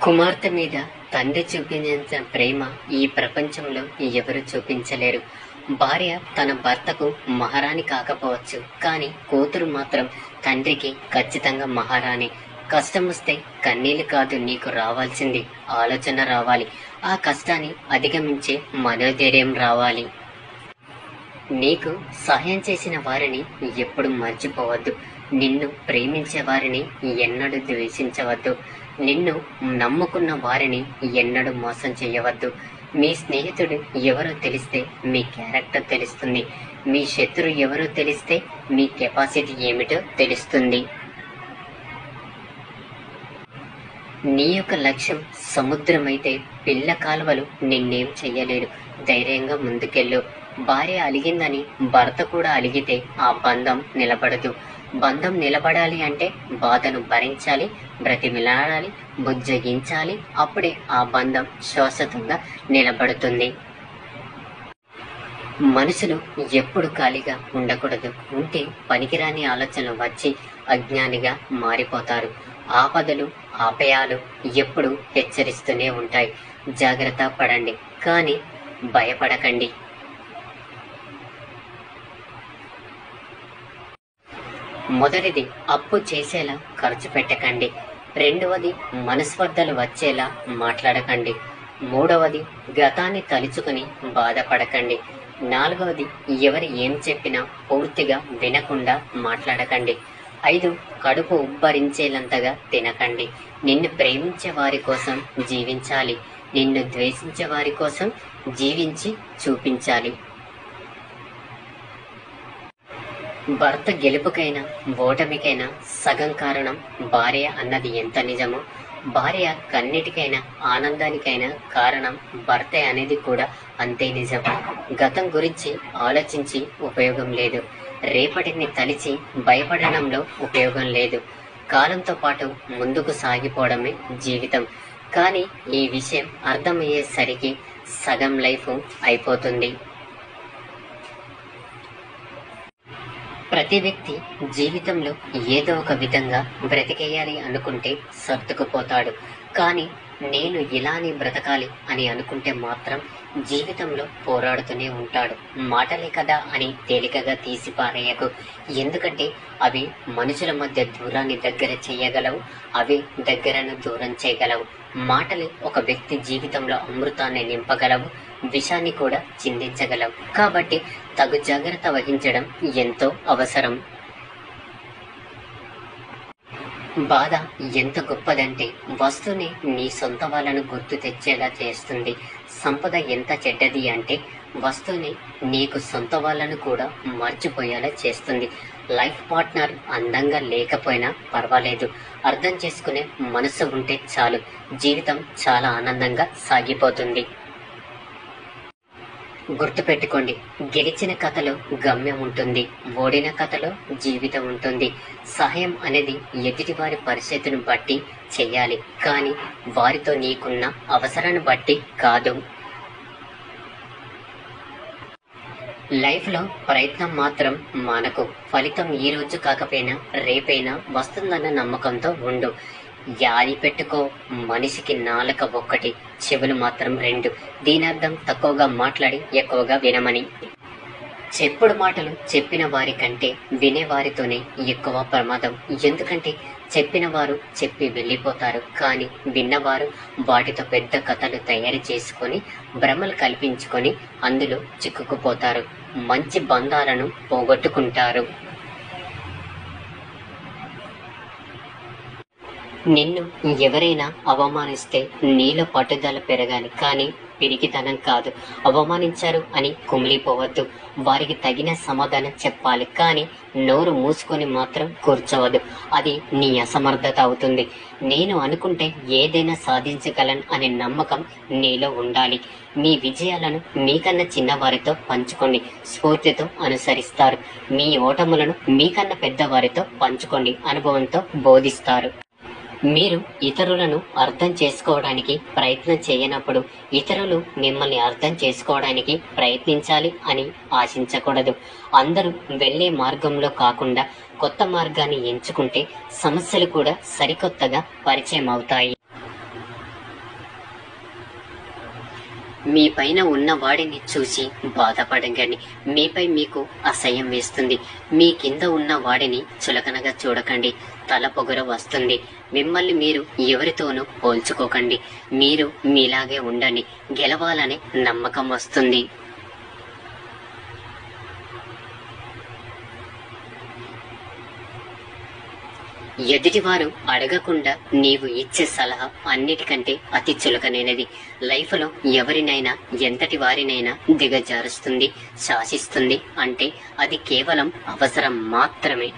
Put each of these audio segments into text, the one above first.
కుమార్తె మీద తండ్రి చూపించేంత ప్రేమ ఈ ప్రపంచంలో ఎవరు చూపించలేరు. భార్య తన భర్తకు మహారాణి కాకపోవచ్చు, కానీ కూతురు మాత్రం తండ్రికి ఖచ్చితంగా మహారాణి. కష్టం వస్తే కన్నీళ్లు కాదు నీకు రావాల్సింది, ఆలోచన రావాలి. ఆ కష్టాన్ని అధిగమించే మనోధైర్యం రావాలి. నీకు సహాయం చేసిన వారిని ఎప్పుడు మర్చిపోవద్దు. నిన్ను ప్రేమించే వారిని ఎన్నడూ ద్వేషించవద్దు. నిన్ను నమ్ముకున్న వారిని ఎన్నడూ మోసం చేయవద్దు. మీ స్నేహితుడు ఎవరో తెలిస్తే మీ క్యారెక్టర్ తెలుస్తుంది. మీ శత్రువు ఎవరో తెలిస్తే మీ కెపాసిటీ ఏమిటో తెలుస్తుంది. నీ యొక్క లక్ష్యం సముద్రమైతే పిల్ల కాలువలు నిన్నేం చెయ్యలేరు. ధైర్యంగా ముందుకెళ్ళు. భార్య అలిగిందని భర్త కూడా అలిగితే ఆ బంధం నిలబడదు. బంధం నిలబడాలి అంటే బాధను భరించాలి, బ్రతిమిలాడాలి, బుజ్జగించాలి. అప్పుడే ఆ బంధం శాశ్వతంగా నిలబడుతుంది. మనసులో ఎప్పుడు ఖాళీగా ఉండకూడదు. ఉంటే పనికిరాని ఆలోచనలు వచ్చి అజ్ఞానిగా మారిపోతారు. ఆపదలు, ఆపయాలు ఎప్పుడు హెచ్చరిస్తూనే ఉంటాయి. జాగ్రత్త పడండి, కానీ భయపడకండి. మొదటిది, అప్పు చేసేలా ఖర్చు పెట్టకండి. రెండవది, మనస్పర్ధలు వచ్చేలా మాట్లాడకండి. మూడవది, గతాన్ని తలుచుకుని బాధపడకండి. నాలుగవది, ఎవరు ఏం చెప్పినా పూర్తిగా వినకుండా మాట్లాడకండి. 5, కడుపు ఉబ్బరించేలంతగా తినకండి. నిన్ను ప్రేమించే వారి కోసం జీవించాలి. నిన్ను ద్వేషించే వారి కోసం జీవించి చూపించాలి. భర్త గెలుపుకైనా ఓటమికైనా సగం కారణం భార్య అన్నది ఎంత నిజమో, భార్య కన్నిటికైనా ఆనందానికైనా కారణం భర్తే అనేది కూడా అంతే నిజం. గతం గురించి ఆలోచించి ఉపయోగం లేదు. రేపటిని తలిచి భయపడడంలో ఉపయోగం లేదు. కాలంతో పాటు ముందుకు సాగిపోవడమే జీవితం. కానీ ఈ విషయం అర్థమయ్యేసరికి సగం లైఫ్ అయిపోతుంది. ప్రతి వ్యక్తి జీవితంలో ఏదో ఒక విధంగా బ్రతికేయాలి అనుకుంటే సర్దుకుపోతాడు. కానీ నేను ఇలానే బ్రతకాలి అని అనుకుంటే మాత్రం జీవితంలో పోరాడుతూనే ఉంటాడు. మాటలే కదా అని తేలికగా తీసి పారేయకు. ఎందుకంటే అవి మనుషుల మధ్య దూరాన్ని దగ్గర చేయగలవు, అవి దగ్గరను దూరం చేయగలవు. మాటలు ఒక వ్యక్తి జీవితంలో అమృతాన్ని నింపగలవు, విషాన్ని కూడా చిందించగలవు. కాబట్టి తగు జాగ్రత్త వహించడం ఎంతో అవసరం. బాధ ఎంత గొప్పదంటే వస్తువుని నీ సొంత వాళ్ళను గుర్తు తెచ్చేలా చేస్తుంది. సంపద ఎంత చెడ్డది అంటే వస్తువుని నీకు సొంత వాళ్ళను కూడా మర్చిపోయేలా చేస్తుంది. లైఫ్ పార్ట్నర్ అందంగా లేకపోయినా పర్వాలేదు, అర్థం చేసుకునే మనసు ఉంటే చాలు. జీవితం చాలా ఆనందంగా సాగిపోతుంది. గుర్తుపెట్టుకోండి, గెలిచిన కథలో గమ్యం ఉంటుంది, ఓడిన కథలో జీవితం ఉంటుంది. సహాయం అనేది ఎదుటివారి పరిస్థితిని బట్టి చెయ్యాలి, కానీ వారితో నీకున్న అవసరాన్ని బట్టి కాదు. లైఫ్లో ప్రయత్నం మాత్రం మానకు. ఫలితం ఈ రోజు కాకపోయినా రేపైనా వస్తుందన్న నమ్మకంతో ఉండు. యాది పెట్టుకో, మనిషికి నాలుక ఒక్కటి, చెవులు మాత్రం 2. దీని అర్థం తక్కువగా మాట్లాడి ఎక్కువగా వినమని. చెప్పుడు మాటలు చెప్పిన వారి కంటే వినేవారితోనే ఎక్కువ ప్రమాదం. ఎందుకంటే చెప్పిన వారు చెప్పి వెళ్ళిపోతారు, కానీ విన్నవారు వాటితో పెద్ద కథలు తయారు చేసుకొని భ్రమలు కల్పించుకొని అందులో చిక్కుకుపోతారు. మంచి బంధాలను పోగొట్టుకుంటారు. నిన్ను ఎవరైనా అవమానిస్తే నీలో పట్టుదల పెరగాలి, కానీ పిరికితనం కాదు. అవమానించారు అని కుమిలిపోవద్దు. వారికి తగిన సమాధానం చెప్పాలి, కానీ నోరు మూసుకొని మాత్రం కూర్చోవద్దు. అది నీ అసమర్థత అవుతుంది. నేను అనుకుంటే ఏదైనా సాధించగలను అనే నమ్మకం నీలో ఉండాలి. మీ విజయాలను మీకన్నా చిన్నవారితో పంచుకోండి, స్ఫూర్తితో అనుసరిస్తారు. మీ ఓటములను మీకన్నా పెద్దవారితో పంచుకోండి, అనుభవంతో బోధిస్తారు. మీరు ఇతరులను అర్థం చేసుకోవడానికి ప్రయత్నం చేయనప్పుడు ఇతరులు మిమ్మల్ని అర్థం చేసుకోవడానికి ప్రయత్నించాలి అని ఆశించకూడదు. అందరూ వెళ్ళే మార్గంలో కాకుండా కొత్త మార్గాన్ని ఎంచుకుంటే సమస్యలు కూడా సరికొత్తగా పరిచయం అవుతాయి. మీ పైన ఉన్న వాడిని చూసి బాధపడకండి. మీపై మీకు అసహ్యం వేస్తుంది. మీ కింద ఉన్న వాడిని చులకనగా చూడకండి. తల పొగర వస్తుంది. మిమ్మల్ని మీరు ఎవరితోనూ పోల్చుకోకండి. మీరు మీలాగే ఉండండి. గెలవాలనే నమ్మకం వస్తుంది. ఎదుటివారు అడగకుండా నీవు ఇచ్చే సలహా అన్నిటికంటే అతి చులకనైనది. లైఫ్లో ఎవరినైనా ఎంతటి వారినైనా దిగజారుస్తుంది, శాసిస్తుంది అంటే అది కేవలం అవసరం మాత్రమే.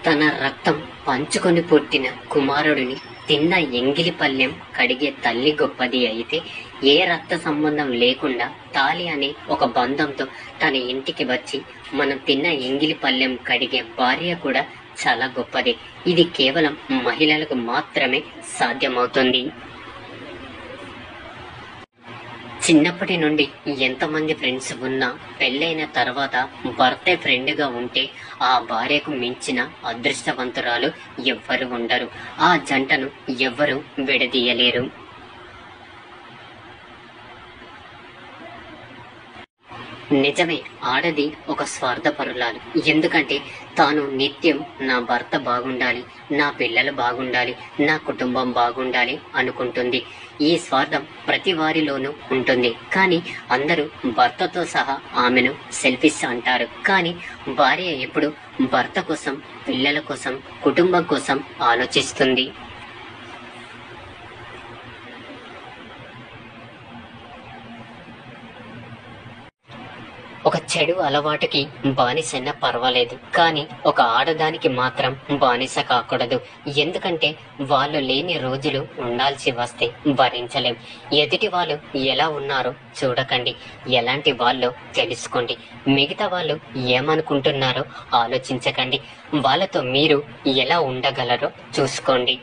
తన రక్తం పంచుకొని పుట్టిన కుమారుడిని తిన్న ఎంగిలి పళ్ళెం కడిగే తల్లి గొప్పది అయితే, ఏ రక్త సంబంధం లేకుండా తాళి అనే ఒక బంధంతో తన ఇంటికి వచ్చి మనం తిన్న ఎంగిలి పళ్ళెం కడిగే భార్య కూడా చాలా గొప్పది. ఇది కేవలం మహిళలకు మాత్రమే సాధ్యమవుతుంది. చిన్నప్పటి నుండి ఎంతమంది ఫ్రెండ్స్ ఉన్నా పెళ్ళైన తర్వాత భర్తే ఫ్రెండ్గా ఉంటే ఆ భార్యకు మించిన అదృష్టవంతురాలు ఎవ్వరు ఉండరు. ఆ జంటను ఎవ్వరూ విడదీయలేరు. నిజమే, ఆడది ఒక స్వార్థపరురాలు. ఎందుకంటే తాను నిత్యం నా భర్త బాగుండాలి, నా పిల్లలు బాగుండాలి, నా కుటుంబం బాగుండాలి అనుకుంటుంది. ఈ స్వార్థం ప్రతి వారిలోనూ ఉంటుంది. కానీ అందరూ భర్తతో సహా ఆమెను సెల్ఫిష్ అంటారు. కానీ భార్య ఎప్పుడు భర్త కోసం, పిల్లల కోసం, కుటుంబం కోసం ఆలోచిస్తుంది. ఒక చెడు అలవాటుకి బానిసైనా పర్వాలేదు, కానీ ఒక ఆడదానికి మాత్రం బానిస కాకూడదు. ఎందుకంటే వాళ్ళు లేని రోజులు ఉండాల్సి వస్తే భరించలేం. ఎదుటి వాళ్ళు ఎలా ఉన్నారో చూడకండి, ఎలాంటి వాళ్ళో తెలుసుకోండి. మిగతా వాళ్ళు ఏమనుకుంటున్నారో ఆలోచించకండి. వాళ్ళతో మీరు ఎలా ఉండగలరో చూసుకోండి.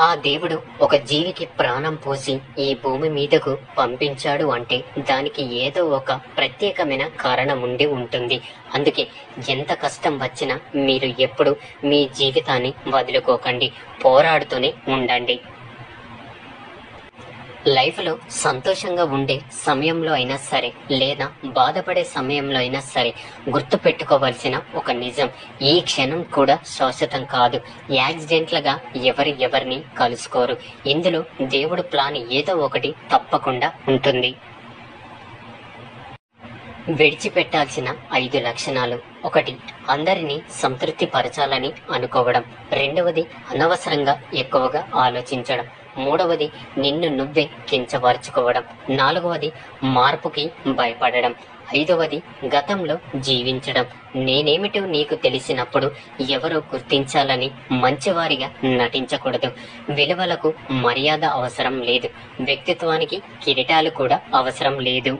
ఆ దేవుడు ఒక జీవికి ప్రాణం పోసి ఈ భూమి మీదకు పంపించాడు అంటే దానికి ఏదో ఒక ప్రత్యేకమైన కారణం ఉండి ఉంటుంది. అందుకే ఎంత కష్టం వచ్చినా మీరు ఎప్పుడు మీ జీవితాన్ని వదులుకోకండి, పోరాడుతూనే ఉండండి. లైఫ్లో సంతోషంగా ఉండే సమయంలో అయినా సరే, లేదా బాధపడే సమయంలో అయినా సరే, గుర్తు పెట్టుకోవాల్సిన ఒక నిజం, ఈ క్షణం కూడా శాశ్వతం కాదు. యాక్సిడెంట్లుగా ఎవరిని కలుసుకోరు. ఇందులో దేవుడు ప్లాన్ ఏదో ఒకటి తప్పకుండా ఉంటుంది. విడిచిపెట్టాల్సిన 5 లక్షణాలు. 1. అందరినీ సంతృప్తి పరచాలని అనుకోవడం. 2. అనవసరంగా ఎక్కువగా ఆలోచించడం. 3. నిన్ను నువ్వే కించపరుచుకోవడం. 4. మార్పుకి భయపడడం. 5. గతంలో జీవించడం. నేనేమిటో నీకు తెలిసినప్పుడు ఎవరో గుర్తించాలని మంచివారిగా నటించకూడదు. విలువలకు మర్యాద అవసరం లేదు. వ్యక్తిత్వానికి కిరీటాలు కూడా అవసరం లేదు.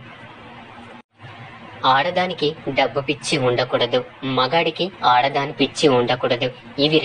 ఆడదానికి డబ్బు పిచ్చి ఉండకూడదు, మగాడికి ఆడదాని పిచ్చి ఉండకూడదు. ఇవి